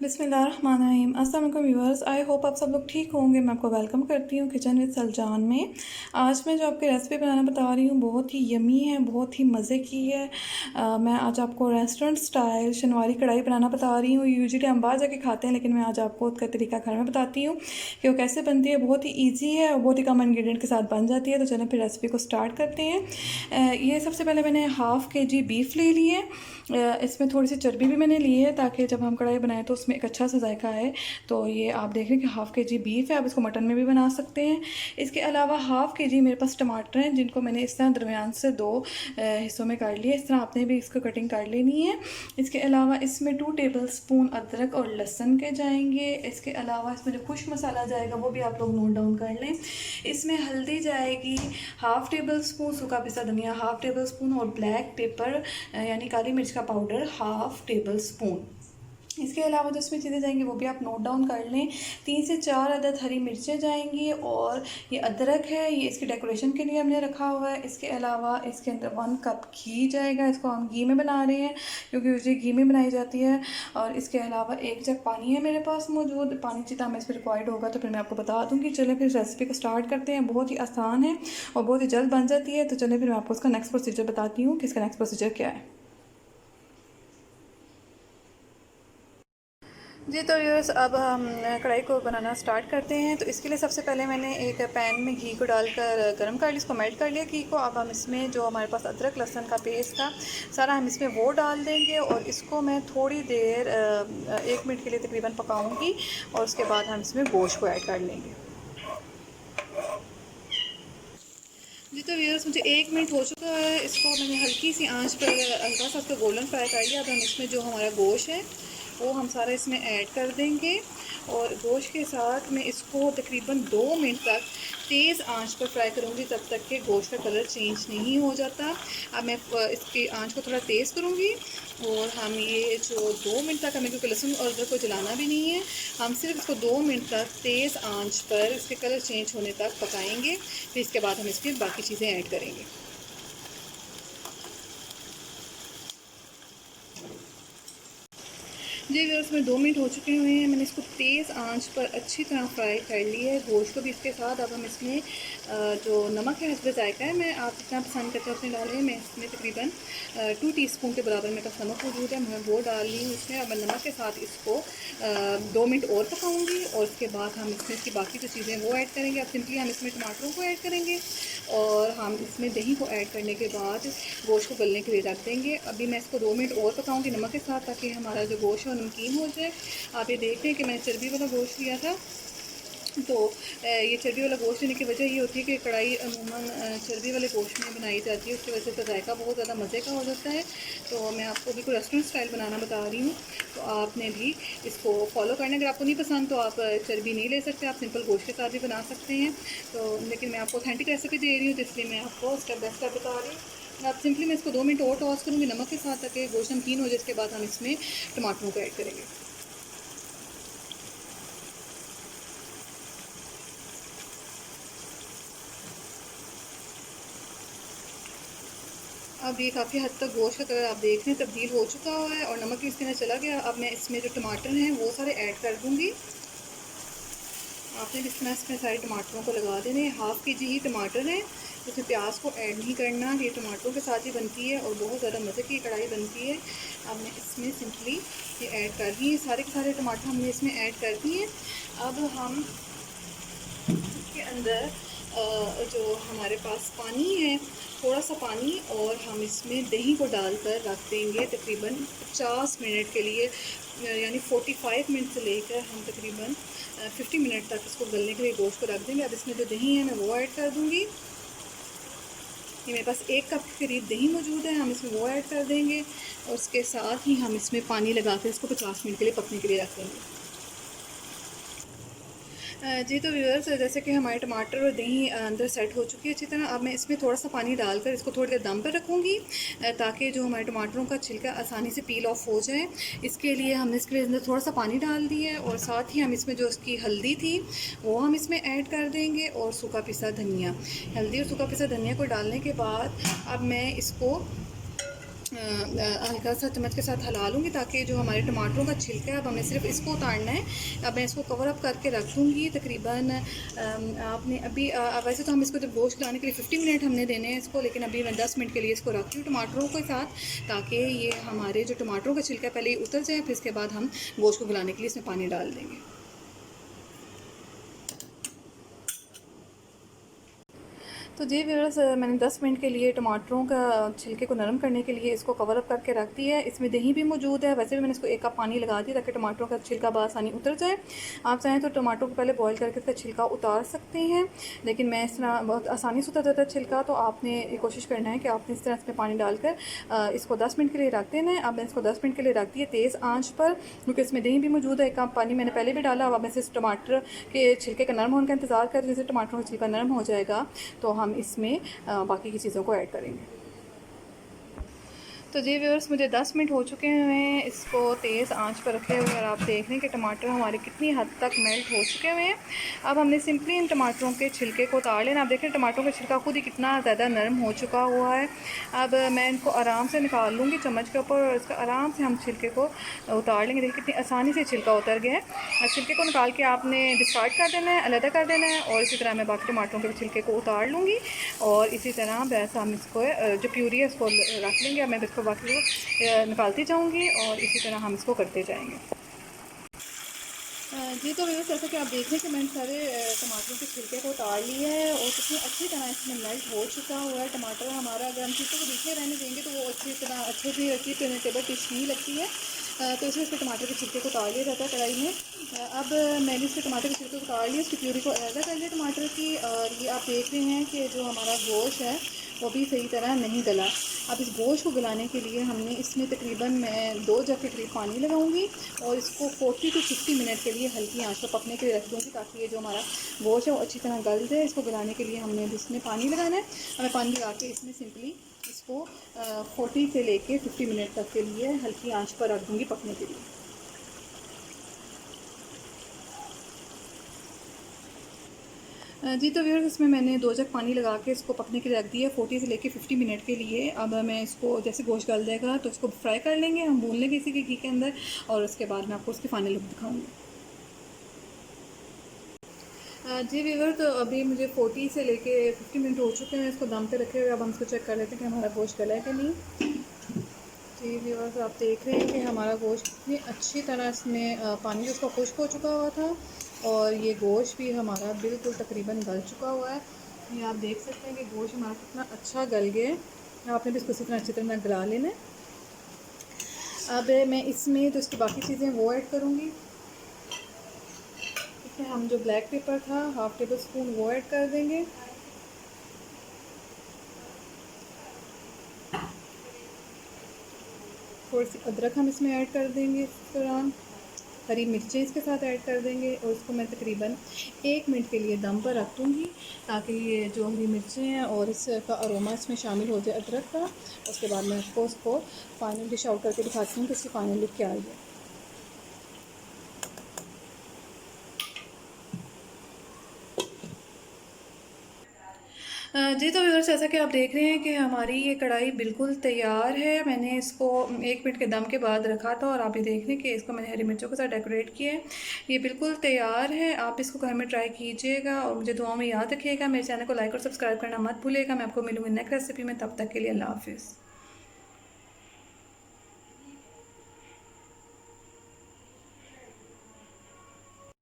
बिस्मिल्लाहिर्रहमानिर्रहीम। अस्सलाम वालेकुम व्यूअर्स, आई होप आप सब लोग ठीक होंगे। मैं आपको वेलकम करती हूँ किचन विद सलजान में। आज मैं जो आपकी रेसिपी बनाना बता रही हूँ बहुत ही यमी है, बहुत ही मज़े की है। मैं आज आपको रेस्टोरेंट स्टाइल शनवारी कढ़ाई बनाना बता रही हूँ। यूजुअली हम बाहर जाके खाते हैं, लेकिन मैं आज आपको उसका तरीका घर में बताती हूँ कि वो कैसे बनती है। बहुत ही ईजी है और बहुत ही कम इंग्रेडिएंट के साथ बन जाती है। तो चलें फिर रेसिपी को स्टार्ट करते हैं। ये सबसे पहले मैंने हाफ़ kg बीफ ले ली है। इसमें थोड़ी सी चर्बी भी मैंने ली है ताकि जब हम कढ़ाई बनाएं तो उसमें एक अच्छा सा जायका है। तो ये आप देख रहे हैं कि हाफ़ kg बीफ है। आप इसको मटन में भी बना सकते हैं। इसके अलावा हाफ़ kg मेरे पास टमाटर हैं, जिनको मैंने इस तरह दरमियान से दो हिस्सों में काट लिया। इस तरह आपने भी इसको कटिंग कर लेनी है। इसके अलावा इसमें 2 टेबलस्पून अदरक और लहसुन के जाएंगे। इसके अलावा इसमें जो खुश्क मसाला जाएगा वो भी आप लोग नोट डाउन कर लें। इसमें हल्दी जाएगी हाफ़ टेबलस्पून, सूखा पिसा धनिया हाफ़ टेबलस्पून और ब्लैक पेपर यानी काली मिर्च का पाउडर हाफ़ टेबल स्पून। इसके अलावा जो इसमें चीज़ें जाएंगी वो भी आप नोट डाउन कर लें। 3 से 4 अदद हरी मिर्चें जाएंगी और ये अदरक है, ये इसकी डेकोरेशन के लिए हमने रखा हुआ है। इसके अलावा इसके अंदर 1 कप घी जाएगा। इसको हम घी में बना रहे हैं क्योंकि यूजुअली घी में बनाई जाती है। और इसके अलावा 1 जग पानी है मेरे पास मौजूद। पानी जितना हमें इस पर रिक्वायर्ड होगा तो फिर मैं आपको बता दूँगी। चलें फिर रेसिपी को स्टार्ट करते हैं। बहुत ही आसान है और बहुत ही जल्द बन जाती है। तो चलें फिर मैं आपको उसका नेक्स्ट प्रोसीजर बताती हूँ कि इसका नेक्स्ट प्रोसीजर क्या है। जी तो व्यूअर्स, अब हम कढ़ाई को बनाना स्टार्ट करते हैं। तो इसके लिए सबसे पहले मैंने एक पैन में घी को डालकर गर्म कर लिया, इसको मेल्ट कर लिया घी को। अब हम इसमें जो हमारे पास अदरक लहसुन का पेस्ट था सारा हम इसमें वो डाल देंगे और इसको मैं थोड़ी देर 1 मिनट के लिए तकरीबन पकाऊंगी और उसके बाद हम इसमें गोश्त को ऐड कर लेंगे। जी तो व्यूअर्स, मुझे 1 मिनट हो चुका है। इसको मैंने हल्की सी आंच पर हल्का सा उसको गोल्डन फ्राई कर लिया। अब हम इसमें जो हमारा गोश्त है वो हम सारा इसमें ऐड कर देंगे और गोश्त के साथ मैं इसको तकरीबन 2 मिनट तक तेज़ आंच पर फ्राई करूँगी, तब तक कि गोश्त का कलर चेंज नहीं हो जाता। अब मैं इसकी आंच को थोड़ा तेज़ करूँगी और हम ये जो 2 मिनट तक, हमें क्योंकि लहसुन और अदरक को जलाना भी नहीं है, हम सिर्फ इसको 2 मिनट तक तेज़ आंच पर इसके कलर चेंज होने तक पकाएंगे। फिर इसके बाद हम इसमें बाकी चीज़ें ऐड करेंगे। जी अगर उसमें 2 मिनट हो चुके हुए हैं, मैंने इसको तेज़ आंच पर अच्छी तरह फ्राई कर लिया है गोश्त को भी इसके साथ। अब हम इसमें जो नमक है हस्बे जायका है, मैं आप जितना पसंद करते हो अपने डालें। मैं इसमें तकरीबन 2 टीस्पून के बराबर मेरे पास नमक मौजूद है, मैं वो डाल रही हूँ इसमें। अब मैं नमक के साथ इसको 2 मिनट और पकाऊँगी और उसके बाद हम इसमें इसकी बाकी जो चीज़ें वो ऐड करेंगे। अब सिंपली हम इसमें टमाटरों को ऐड करेंगे और हम इसमें दही को ऐड करने के बाद गोश्त को गलने के लिए रख देंगे। अभी मैं इसको 2 मिनट और पकाऊंगी नमक के साथ, ताकि हमारा जो गोश्त है नमकीन हो जाए। आप ये देख रहे हैं कि मैंने चर्बी वाला गोश्त लिया था। तो ये चर्बी वाला गोश्त लेने की वजह ये होती है कि कढ़ाई अमूमन चर्बी वाले गोश्त में बनाई जाती है, उसकी वजह से इसका जायका बहुत ज़्यादा मज़े का हो जाता है। तो मैं आपको बिल्कुल रेस्टोरेंट स्टाइल बनाना बता रही हूँ, तो आपने भी इसको फॉलो करना। अगर आपको नहीं पसंद तो आप चर्बी नहीं ले सकते, आप सिंपल गोश्त के साथ भी बना सकते हैं। तो लेकिन मैं आपको ऑथेंटिक रेसिपी दे रही हूँ, तो इसलिए मैं आपको स्टेप बाय स्टेप बता रही हूँ। अब सिंपली मैं इसको 2 मिनट और टॉस करूँगी नमक के साथ, ताकि गोश्त नमकीन हो जाए। इसके बाद हम इसमें टमाटरों को ऐड करेंगे। अब ये काफ़ी हद तक गोश्त का कलर आप देख रहे हैं तब्दील हो चुका हुआ है और नमक भी इसके अंदर चला गया। अब मैं इसमें जो टमाटर हैं वो सारे ऐड कर दूँगी। आपने इसमें सारे टमाटरों को लगा देने। हाफ़ kg ही टमाटर हैं, उसमें प्याज को ऐड नहीं करना, ये टमाटरों के साथ ही बनती है और बहुत ज़्यादा मज़े की कढ़ाई बनती है। अब मैं इसमें सिंपली ये ऐड कर दी है, सारे के सारे टमाटर हमने इसमें ऐड कर दिए। अब हम इसके अंदर जो हमारे पास पानी है, थोड़ा सा पानी, और हम इसमें दही को डालकर रख देंगे तकरीबन 50 मिनट के लिए, यानी 45 मिनट से लेकर हम तकरीबन 50 मिनट तक इसको गलने के लिए गोश्त को रख देंगे। अब इसमें जो दही है मैं वो ऐड कर दूँगी। ये मेरे पास 1 कप के करीब दही मौजूद है, हम इसमें वो ऐड कर देंगे और उसके साथ ही हम इसमें पानी लगा कर इसको 50 मिनट के लिए पकने के लिए रख देंगे। जी तो व्यूअर्स, जैसे कि हमारे टमाटर और दही अंदर सेट हो चुकी है अच्छी तरह। अब मैं इसमें थोड़ा सा पानी डालकर इसको थोड़ी देर दम पर रखूँगी, ताकि जो हमारे टमाटरों का छिलका आसानी से पील ऑफ हो जाए। इसके लिए हमने इसके लिए अंदर थोड़ा सा पानी डाल दिया है और साथ ही हम इसमें जो उसकी हल्दी थी वो हम इसमें ऐड कर देंगे और सूखा पिसा धनिया। हल्दी और सूखा पिसा धनिया को डालने के बाद अब मैं इसको हल्का सा चम्मच के साथ हिला लूँगी ताकि जो हमारे टमाटरों का छिलका है, अब हमें सिर्फ इसको उतारना है। अब मैं इसको कवर अप करके रख दूँगी तकरीबन आपने अभी वैसे तो हम इसको जब गोश्त खिलाने के लिए 50 मिनट हमने देने हैं इसको, लेकिन अभी मैं 10 मिनट के लिए इसको रखती हूँ टमाटरों के साथ, ताकि ये हमारे जो टमाटरों का छिलका पहले ही उतर जाए, फिर इसके बाद हम गोश्त को खिलाने के लिए इसमें पानी डाल देंगे। तो जी व्यूअर्स, मैंने 10 मिनट के लिए टमाटरों का छिलके को नरम करने के लिए इसको कवर अप करके रख दिया है। इसमें दही भी मौजूद है। वैसे भी मैंने इसको 1 कप पानी लगा दिया ताकि टमाटरों का छिलका बआसानी उतर जाए। आप चाहें तो टमाटरों को पहले बॉईल करके इसका छिलका उतार सकते हैं, लेकिन मैं इस तरह बहुत आसानी से उतर जाता है छिलका, तो आपने ये कोशिश करना है कि आपने इस तरह इसमें पानी डालकर इसको 10 मिनट के लिए रख देना है। अब मैं इसको 10 मिनट के लिए रख दिया तेज़ आँच पर, क्योंकि इसमें दही भी मौजूद है। 1 कप पानी मैंने पहले भी डाला। अब मैं इस टमाटर के छिलके का नरम होने का इंतज़ार कर, जैसे टमाटरों का छिलका नरम हो जाएगा तो हम इसमें बाकी की चीज़ों को ऐड करेंगे। तो जी व्यूअर्स, मुझे 10 मिनट हो चुके हैं इसको तेज़ आंच पर रखे हुए, और आप देख रहे हैं कि टमाटर हमारे कितनी हद तक मेल्ट हो चुके हुए हैं। अब हमने सिंपली इन टमाटरों के छिलके को उतार लेना। आप देख रहे हैं टमाटरों का छिलका खुद ही कितना ज़्यादा नरम हो चुका हुआ है। अब मैं इनको आराम से निकाल लूँगी चम्मच के ऊपर, और इसका आराम से हम छिलके को उतार लेंगे। देखिए कितनी आसानी से छिलका उतर गया है। छिलके को निकाल के आपने डिस्कार्ड कर देना है, अलग कर देना है, और इसी तरह मैं बाकी टमाटरों के छिलके को उतार लूँगी, और इसी तरह बस हम इसको जो प्यूरी है इसको रख लेंगे। अब मैं इसको बाकी निकालती जाऊंगी और इसी तरह हम इसको करते जाएंगे। जी तो व्यवस्था जैसा कि आप देख रहे हैं कि मैंने सारे टमाटरों के छिलके को उतार लिया है, और कितनी अच्छी तरह इसमें मेल्ट हो चुका हुआ है टमाटर हमारा। अगर हम छिलके को बीच में रहने देंगे तो वो अच्छी तरह अच्छे से अच्छी टेबल डिश नहीं लगती है, तो इसलिए इसके टमाटर के छिलके को उतार लिया जाता है कढ़ाई में। अब मैंने इसके टमाटर के छिलके को उतार लिया, इसकी प्यूरी को अलग कर लिया टमाटर की, और ये आप देख रहे हैं कि जो हमारा गोश्त है वो भी सही तरह नहीं गला। अब इस गोश्त को गलाने के लिए हमने इसमें तकरीबन मैं 2 जग के करीब पानी लगाऊंगी, और इसको 40 से 50 मिनट के लिए हल्की आंच पर पकने के लिए रख दूँगी, ताकि ये जो हमारा गोश्त है वो अच्छी तरह गल जाए। इसको गलाने के लिए हमने इसमें पानी लगाना है। हमें पानी लगा के इसमें सिंपली इसको 40 से लेके 50 मिनट तक के लिए हल्की आंच पर रख दूँगी पकने के लिए। जी तो व्यूअर्स, इसमें मैंने 2 जग पानी लगा के इसको पकने के लिए रख दिया 40 से लेके 50 मिनट के लिए। अब मैं इसको जैसे गोश्त गल जाएगा तो इसको फ्राई कर लेंगे, हम भून लेंगे इसी के घी के अंदर, और उसके बाद मैं आपको उसकी फाइनल लुक दिखाऊंगी। जी व्यूअर्स, तो अभी मुझे 40 से लेके 50 मिनट हो चुके हैं इसको दम पे रखे हुए। अब हम इसको चेक कर लेते हैं कि हमारा गोश्त गला है कि नहीं। जी व्यूअर्स, आप देख रहे हैं कि हमारा गोश्त कितनी अच्छी तरह इसमें पानी उसका खुश्क हो चुका हुआ था, और ये गोश्त भी हमारा बिल्कुल तकरीबन गल चुका हुआ है। ये आप देख सकते हैं कि गोश्त हमारा कितना अच्छा गल गया है। आपने भी इसको इसी तरह अच्छी तरह गला लेना है। अब मैं इसमें जो इसकी बाकी चीज़ें वो ऐड करूँगी। इसमें हम जो ब्लैक पेपर था 1/2 टेबल स्पून वो ऐड कर देंगे। थोड़ी सी अदरक हम इसमें ऐड कर देंगे इस दौरान। हरी मिर्चें इसके साथ ऐड कर देंगे, और इसको मैं तकरीबन 1 मिनट के लिए दम पर रख दूँगी, ताकि ये जो हरी मिर्चें हैं और इसका अरोमा इसमें शामिल हो जाए अदरक का। उसके बाद मैं आपको उसको फाइनल डिश आउट करके दिखाती हूँ कि इसकी फाइनल लुक क्या आई है। जी तो व्यूअर्स, जैसा कि आप देख रहे हैं कि हमारी ये कढ़ाई बिल्कुल तैयार है। मैंने इसको 1 मिनट के दम के बाद रखा था, और आप ये देख रहे हैं कि इसको मैंने हरी मिर्चों के साथ डेकोरेट किया है। ये बिल्कुल तैयार है। आप इसको घर में ट्राई कीजिएगा, और मुझे दुआओं में याद रखिएगा। मेरे चैनल को लाइक और सब्सक्राइब करना मत भूलिएगा। मैं आपको मिलूँगी नेक्स्ट रेसिपी में, तब तक के लिए अल्लाह हाफिज़।